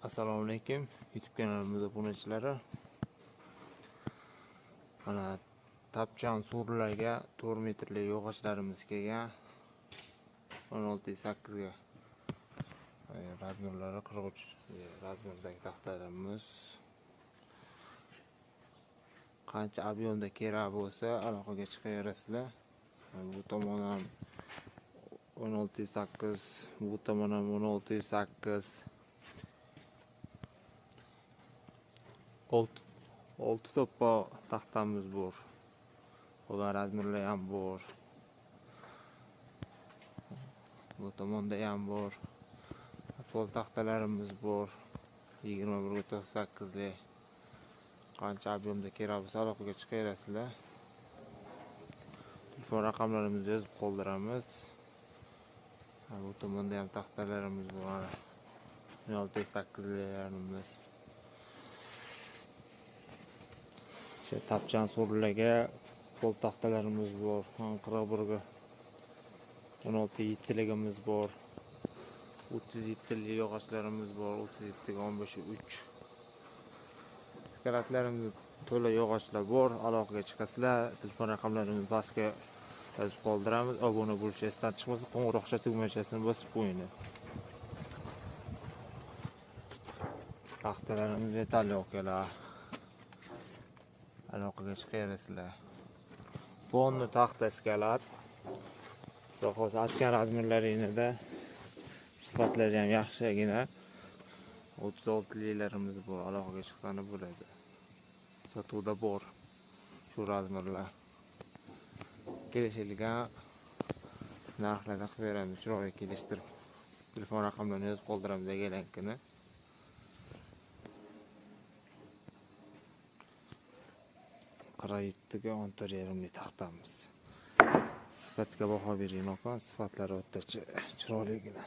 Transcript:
Assalomu alaykum YouTube kanalimizning obunachilari. Mana tapchan so'rlarga 4 metrli yog'ochlarimiz kelgan. 16.8 ga. Razmerlari 43 razmerdagi taxtalarimiz. Qancha ob'yomda kerak bo'lsa, aloqaga chiqaverasizlar. Bu tomon ham 16.8, bu tomon ham 16.8. 6 to'ppa taxtamiz bor. Qolgan razmerlar ham bor. Bu tomonda ham bor. Pol taxtalarimiz bor. 21.8 li. Qancha ob'yomda kerak bo'lsa aloqaga chiqaverasizlar. Telefon raqamlarimizni yozib qoldiramiz. Bu tomonda ham taxtalarimiz bor. 16.8 lilarimiz. Tapchan so'rlarga pol taxtalarimiz bor. 41 ga 16.7 ligimiz bor. 37 li yog'ochlarimiz bor. 37 ga 15.3. Skalatlarimiz to'la yog'ochlar bor. Aloqaga chiqasizlar. Telefon raqamlarimizni pastga yozib qoldiramiz. Obuna bo'lish esdan chiqmasa, qo'ng'iroqcha tugmachasini bosib qo'ying. Taxtalarimiz metalli okalar. Aloqaga chiqaverasizlar. Bonni taxta skalat. Xo'sh, aytgan razmerlaringizda sifatlari ham yaxshigina. 36 lilarimiz bor. Aloqaga chiqqani bo'ladi. Sotuvda bor shu razmerlar. Kelishilgan narxlarda qilib beramiz. Chiroyli kelishtirib. Telefon raqamlarini yozib qoldiramiz egalankini. 47 ga 14,5 taxtamiz. Sifatga baho bering, sifatlari o'rtacha chiroyligina.